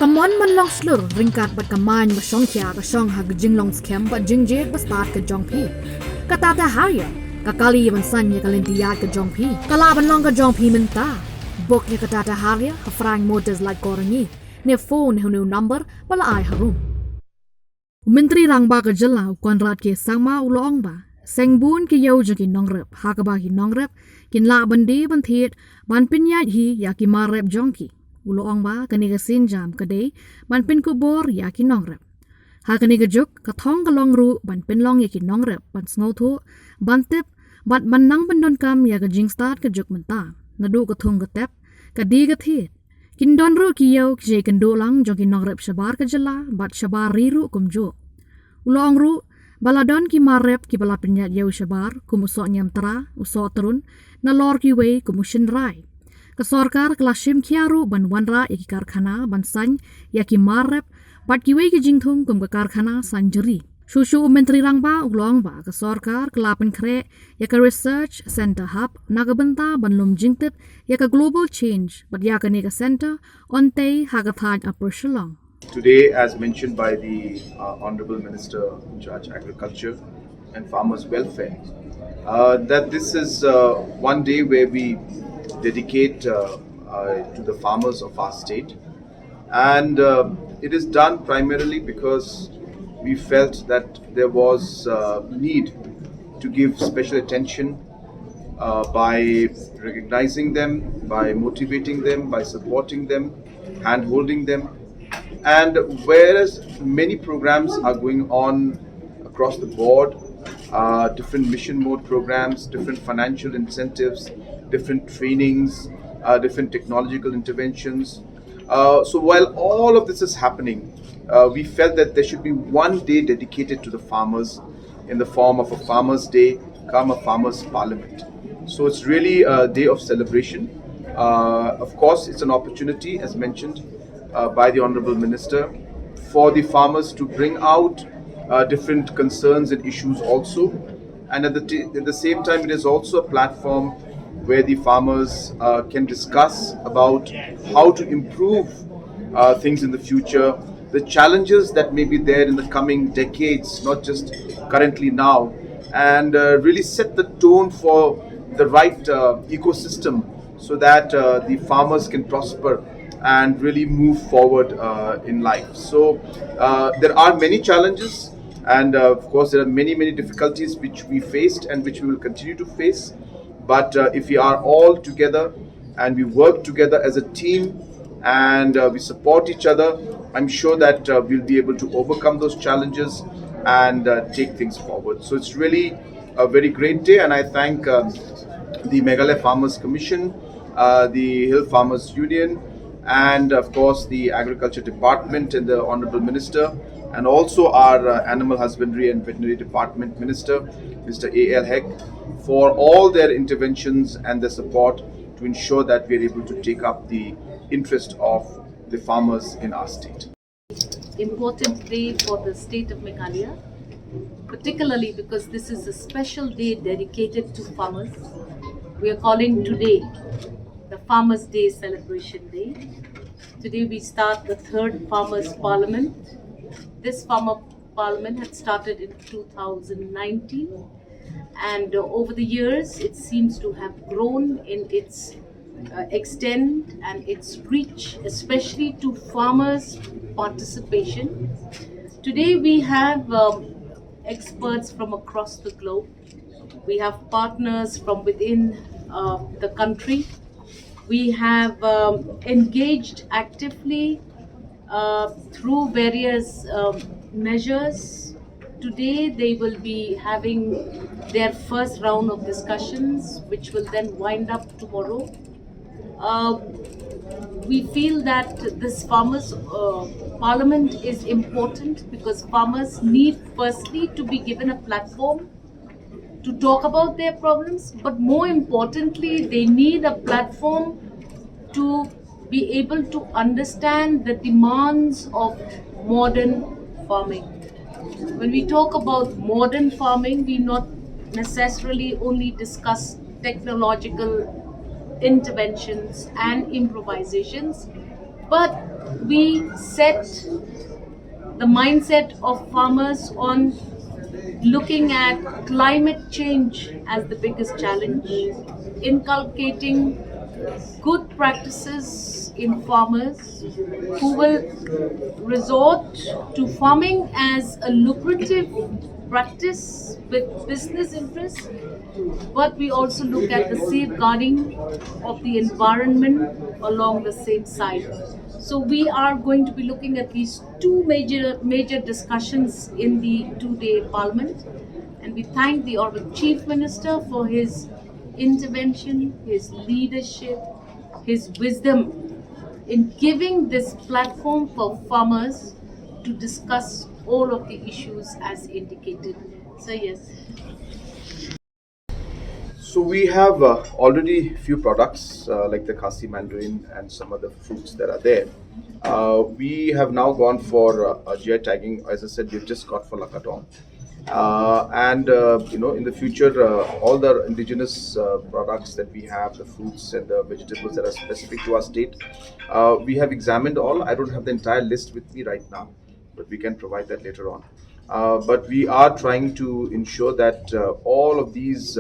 Kamon man long slur ringkat bat kaman ba shong kya ka shong hag jinglong scam ba jingjet ba start ka jong pi. Katata haya kakali ban san ya kalintiya ka jong pi. Kalaban long ka jong pi minta. Bok ya katata haya ha frang motors like korani. Ne phone hunu number bala ai harum. Menteri rangba ka jylla Conrad ke sangma ulong ba. Sengbun ki yau jagi nongrep hakaba ki nongrep kin la bandi ban thiet ban Pyniaid hi ya ki marep jongki. Ulong ba kani ka sinjam kadai ban pin Khubor ya ki nongrep. Ha kani ka juk ka thong ka long ru ban pin long ya ki nongrep ban sngo thu ban tip ban nang ban don kam ya ka jing start ka juk menta nadu ka thung ka tep ka di ka thiet. Kin don ru ki yau ki kan do lang jong ki nongrep Shabar ka jylla bat Shabar ri ru kum jo. Ulong ru baladon ki marep ki bala Pyniaid yau Shabar kum usok nyam tera usok terun na lor ki wei kum ushin rai. Ka sorkar klasim kiaru ban wanra ya ki karkhana ban san ya ki marep bat ki wei ki jingthung kum ka karkhana sanjeri. Shushu menteri rangba ulong ba ka sorkar kelapan kre ya ka research center hub nagabenta ban lum jingtip ya ka global change bat ya ka ne ka center onte hagathan upper Shillong. Today, as mentioned by the Honorable Minister in charge of Agriculture and Farmers' Welfare, that this is one day where we dedicate to the farmers of our state. And it is done primarily because we felt that there was need to give special attention by recognizing them, by motivating them, by supporting them, hand-holding them. And whereas many programs are going on across the board, different mission mode programs, different financial incentives, different trainings, different technological interventions. So while all of this is happening, we felt that there should be one day dedicated to the farmers in the form of a Farmers' Day, come a Farmers' Parliament. So it's really a day of celebration. Of course, it's an opportunity, as mentioned, by the Honorable Minister, for the farmers to bring out different concerns and issues also. And at the same time, it is also a platform where the farmers can discuss about how to improve things in the future, the challenges that may be there in the coming decades, not just currently now, and really set the tone for the right ecosystem so that the farmers can prosper and really move forward in life. So there are many challenges, and of course there are many difficulties which we faced and which we will continue to face. But if we are all together and we work together as a team and we support each other, I'm sure that we'll be able to overcome those challenges and take things forward. So it's really a very great day, and I thank the Meghalaya Farmers Commission, the Hill Farmers Union, and of course the Agriculture Department and the Honorable Minister, and also our Animal Husbandry and Veterinary Department Minister, Mr. A.L. Heck, for all their interventions and their support to ensure that we are able to take up the interest of the farmers in our state. Important day for the state of Meghalaya, particularly because this is a special day dedicated to farmers. We are calling today the Farmers' Day Celebration Day. Today we start the third Farmers' Parliament. This Farmer Parliament had started in 2019, and over the years it seems to have grown in its extent and its reach, especially to farmers' participation. Today we have experts from across the globe. We have partners from within the country. We have engaged actively through various measures. Today they will be having their first round of discussions, which will then wind up tomorrow. We feel that this farmers parliament is important because farmers need firstly to be given a platform to talk about their problems, but more importantly, they need a platform to be able to understand the demands of modern farming. When we talk about modern farming, we not necessarily only discuss technological interventions and improvisations, But we set the mindset of farmers on looking at climate change as the biggest challenge, inculcating good practices in farmers who will resort to farming as a lucrative practice with business interests, but we also look at the safeguarding of the environment along the same side. So we are going to be looking at these two major discussions in the two-day parliament, and we thank the Honourable Chief Minister for his intervention, his leadership, his wisdom in giving this platform for farmers to discuss all of the issues as indicated. So yes. So we have already few products like the Khasi mandarin and some other fruits that are there. We have now gone for GI tagging. As I said, we've just got for Lakatong. And in the future, all the indigenous products that we have, the fruits and the vegetables that are specific to our state, we have examined all. I don't have the entire list with me right now, but we can provide that later on. But we are trying to ensure that all of these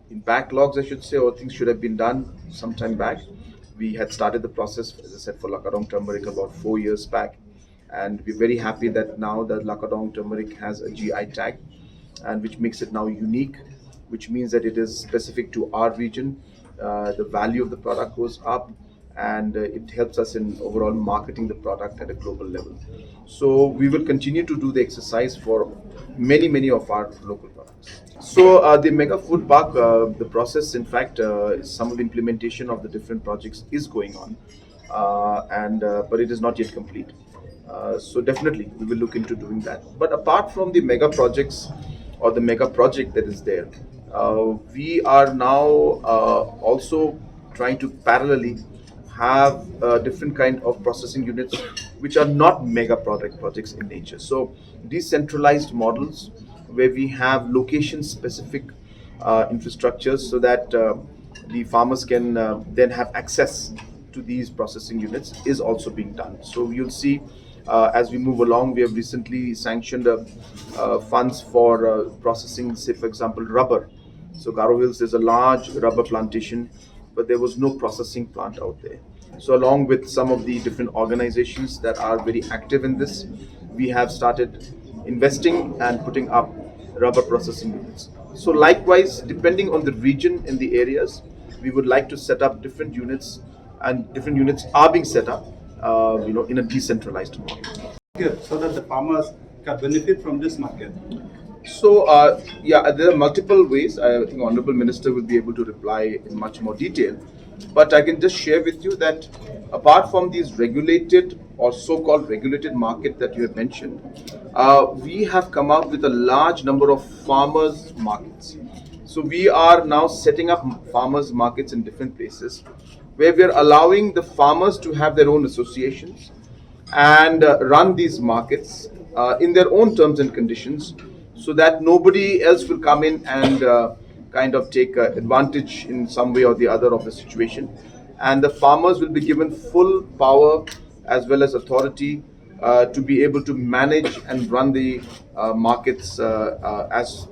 in backlogs, I should say, or things should have been done some time back. We had started the process, as I said, for Lakadong turmeric about 4 years back, and we're very happy that now the Lakadong turmeric has a GI tag, and which makes it now unique, which means that it is specific to our region. The value of the product goes up, and it helps us in overall marketing the product at a global level. So we will continue to do the exercise for many of our local products. So the Mega Food Park, the process, in fact, some of the implementation of the different projects is going on, and but it is not yet complete. So definitely we will look into doing that. But apart from the mega projects or the mega project that is there, we are now also trying to parallelly have different kind of processing units which are not mega projects in nature. So decentralized models where we have location specific infrastructures so that the farmers can then have access to these processing units is also being done. So you'll see as we move along, we have recently sanctioned funds for processing, say for example, rubber. So Garo Hills is a large rubber plantation, but there was no processing plant out there. So along with some of the different organizations that are very active in this, we have started investing and putting up rubber processing units. So likewise, depending on the region and the areas, we would like to set up different units, and different units are being set up, in a decentralized model. So that the farmers can benefit from this market. So, there are multiple ways. I think Honorable Minister will be able to reply in much more detail. But I can just share with you that apart from these regulated or so-called regulated market that you have mentioned, we have come up with a large number of farmers markets. So we are now setting up farmers markets in different places where we are allowing the farmers to have their own associations and run these markets in their own terms and conditions, so that nobody else will come in and kind of take advantage in some way or the other of the situation. And the farmers will be given full power as well as authority to be able to manage and run the markets as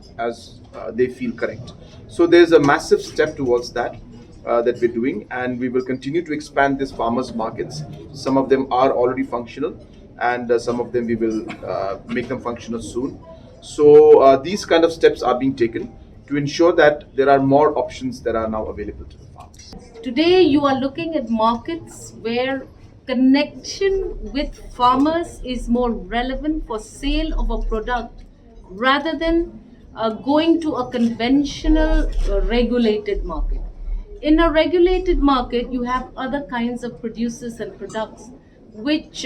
they feel correct. So there's a massive step towards that that we're doing, and we will continue to expand these farmers markets. Some of them are already functional, and some of them we will make them functional soon. So these kind of steps are being taken to ensure that there are more options that are now available to the farmers. Today you are looking at markets where connection with farmers is more relevant for sale of a product rather than going to a conventional regulated market. In a regulated market, you have other kinds of producers and products which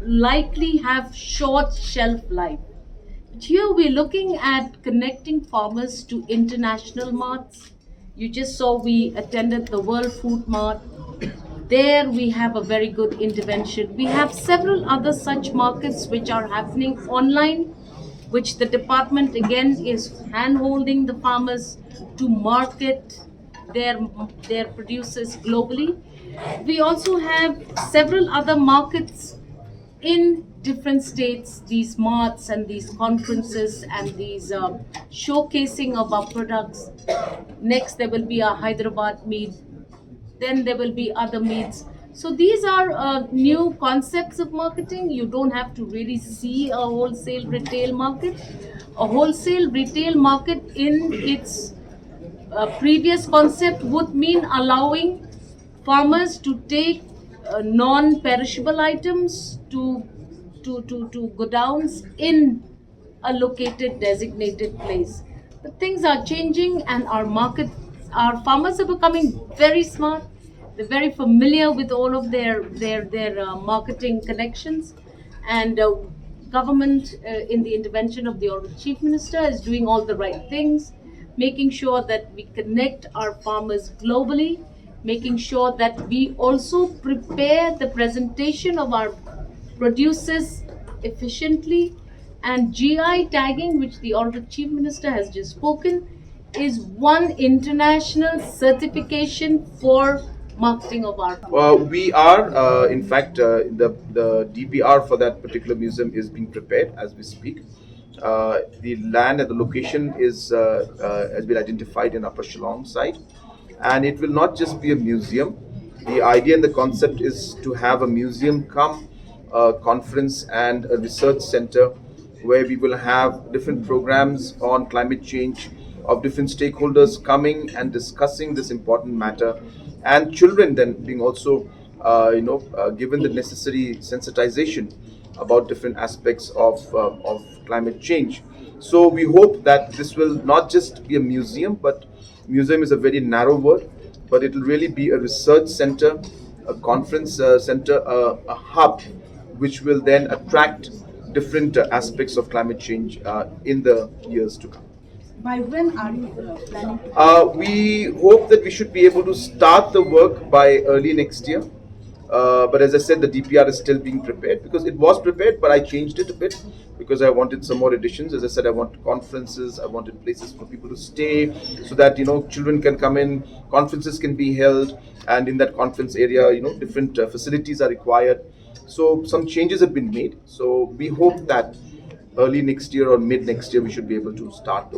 likely have short shelf life. Here we're looking at connecting farmers to international marts. You just saw we attended the World Food Mart. There we have a very good intervention. We have several other such markets which are happening online, which the department again is hand-holding the farmers to market their producers globally. We also have several other markets in different states, these marts and these conferences and these showcasing of our products. Next, there will be a Hyderabad meet, then there will be other meets. So these are new concepts of marketing. You don't have to really see a wholesale retail market. A wholesale retail market in its previous concept would mean allowing farmers to take non-perishable items to godowns in a located designated place. But things are changing, and our farmers are becoming very smart. They're very familiar with all of their marketing connections, and government, in the intervention of the Honorable Chief Minister, is doing all the right things, making sure that we connect our farmers globally, making sure that we also prepare the presentation of our produces efficiently. And GI tagging, which the Honorable Chief Minister has just spoken, is one international certification for marketing of our We are, in fact, the DPR for that particular museum is being prepared as we speak. The land and the location has been identified in Upper Shillong side, and it will not just be a museum. The idea and the concept is to have a museum come conference and a research center where we will have different programs on climate change of different stakeholders coming and discussing this important matter, and children then being also given the necessary sensitization about different aspects of climate change. So we hope that this will not just be a museum, but museum is a very narrow word, but it will really be a research center, a conference center, a hub, which will then attract different aspects of climate change in the years to come. By when are you planning to? We hope that we should be able to start the work by early next year. But as I said, the DPR is still being prepared, because it was prepared, but I changed it a bit because I wanted some more additions. As I said, I want conferences, I wanted places for people to stay so that children can come in, conferences can be held, and in that conference area, different facilities are required. So some changes have been made. So we hope that early next year or mid next year we should be able to start the work.